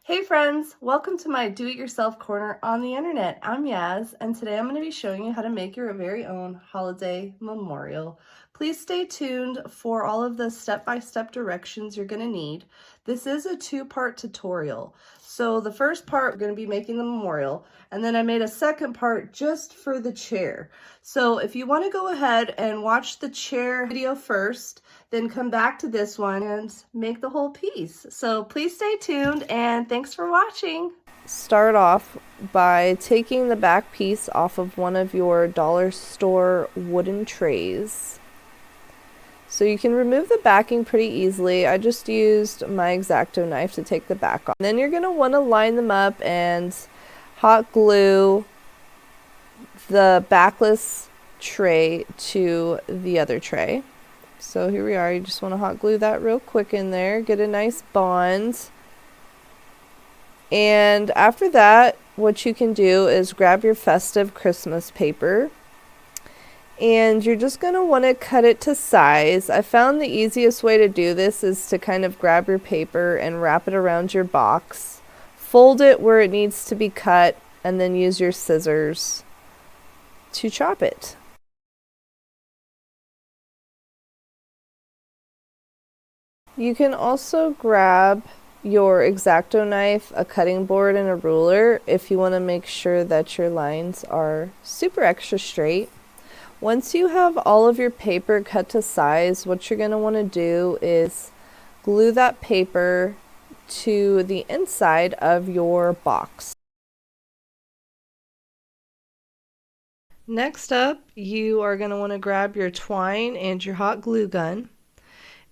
Hey friends, welcome to my do-it-yourself corner on the internet. I'm Yaz, and today I'm going to be showing you how to make your very own holiday memorial. Please stay tuned for all of the step-by-step directions you're going to need. This is a two-part tutorial. So the first part, we're going to be making the memorial, and then I made a second part just for the chair. So if you want to go ahead and watch the chair video first, then come back to this one and make the whole piece. So please stay tuned and thanks for watching. Start off by taking the back piece off of one of your dollar store wooden trays. So you can remove the backing pretty easily. I just used my X-Acto knife to take the back off. Then you're going to want to line them up and hot glue the backless tray to the other tray. So here we are. You just want to hot glue that real quick in there, get a nice bond. And after that, what you can do is grab your festive Christmas paper, and you're just going to want to cut it to size. I found the easiest way to do this is to kind of grab your paper and wrap it around your box, fold it where it needs to be cut, and then use your scissors to chop it. You can also grab your X-Acto knife, a cutting board, and a ruler if you want to make sure that your lines are super extra straight. Once you have all of your paper cut to size, what you're going to want to do is glue that paper to the inside of your box. Next up, you are going to want to grab your twine and your hot glue gun,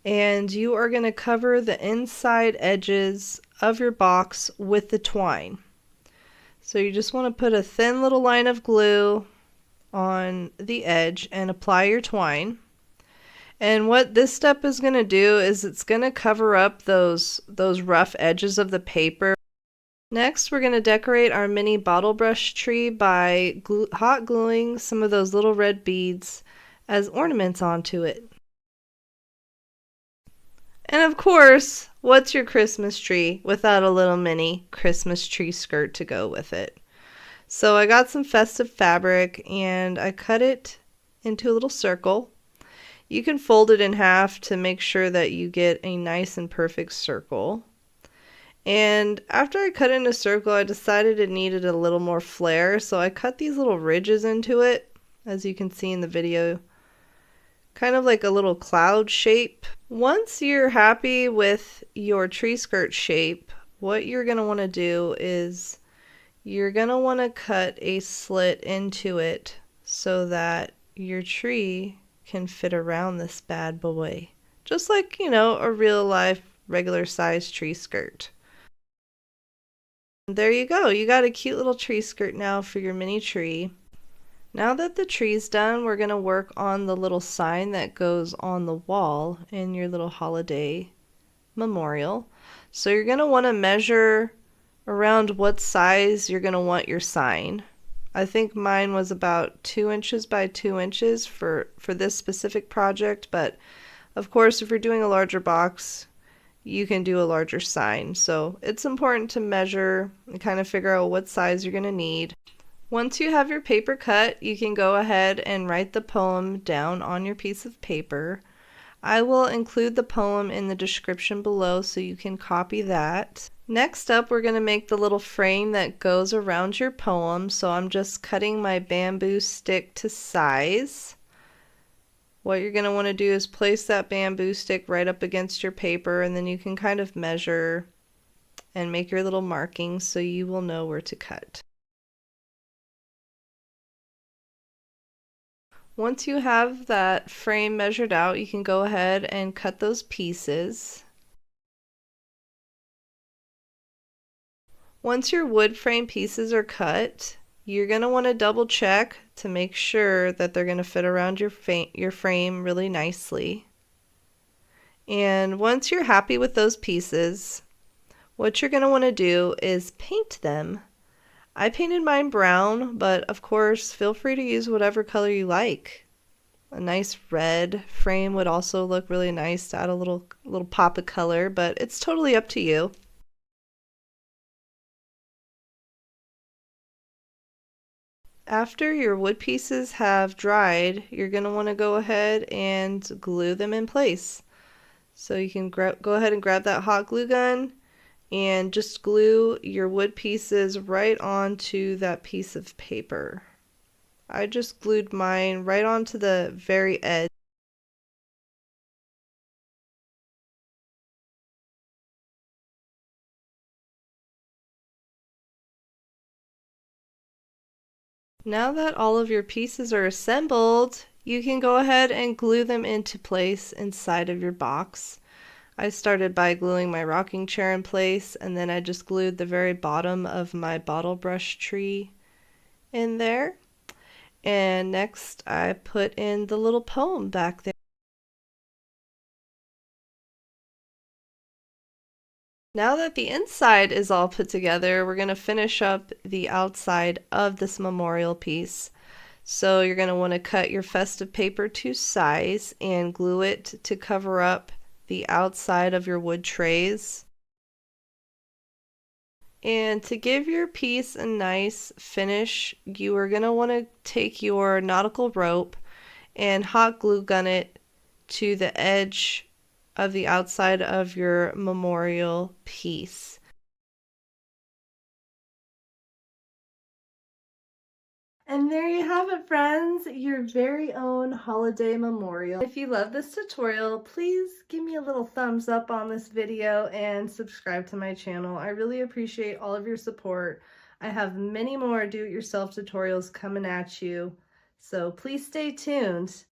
and you are going to cover the inside edges of your box with the twine. So you just want to put a thin little line of glue on the edge and apply your twine. And what this step is going to do is it's going to cover up those rough edges of the paper. Next, we're going to decorate our mini bottle brush tree by hot gluing some of those little red beads as ornaments onto it. And of course, what's your Christmas tree without a little mini Christmas tree skirt to go with it? So I got some festive fabric and I cut it into a little circle. You can fold it in half to make sure that you get a nice and perfect circle. And after I cut it in a circle, I decided it needed a little more flair, so I cut these little ridges into it, as you can see in the video. Kind of like a little cloud shape. Once you're happy with your tree skirt shape, what you're going to want to do is you're going to want to cut a slit into it so that your tree can fit around this bad boy. Just like, you know, a real life regular size tree skirt. There you go. You got a cute little tree skirt now for your mini tree. Now that the tree's done, we're going to work on the little sign that goes on the wall in your little holiday memorial. So you're going to want to measure around what size you're going to want your sign. I think mine was about 2 inches by 2 inches for this specific project, but of course if you're doing a larger box, you can do a larger sign. So it's important to measure and kind of figure out what size you're going to need. Once you have your paper cut, you can go ahead and write the poem down on your piece of paper. I will include the poem in the description below so you can copy that. Next up, we're going to make the little frame that goes around your poem. So I'm just cutting my bamboo stick to size. What you're going to want to do is place that bamboo stick right up against your paper, and then you can kind of measure and make your little markings so you will know where to cut. Once you have that frame measured out, you can go ahead and cut those pieces. Once your wood frame pieces are cut, you're going to want to double check to make sure that they're going to fit around your frame really nicely. And once you're happy with those pieces, what you're going to want to do is paint them. I painted mine brown, but of course feel free to use whatever color you like. A nice red frame would also look really nice to add a little pop of color, but it's totally up to you. After your wood pieces have dried, you're going to want to go ahead and glue them in place. So you can go ahead and grab that hot glue gun and just glue your wood pieces right onto that piece of paper. I just glued mine right onto the very edge. Now that all of your pieces are assembled, you can go ahead and glue them into place inside of your box. I started by gluing my rocking chair in place, and then I just glued the very bottom of my bottle brush tree in there. And next I put in the little poem back there. Now that the inside is all put together, we're going to finish up the outside of this memorial piece. So you're going to want to cut your festive paper to size and glue it to cover up the outside of your wood trays. And to give your piece a nice finish, you are going to want to take your nautical rope and hot glue gun it to the edge of the outside of your memorial piece. And there you have it, friends, your very own holiday memorial. If you love this tutorial, please give me a little thumbs up on this video and subscribe to my channel. I really appreciate all of your support. I have many more do-it-yourself tutorials coming at you, so please stay tuned.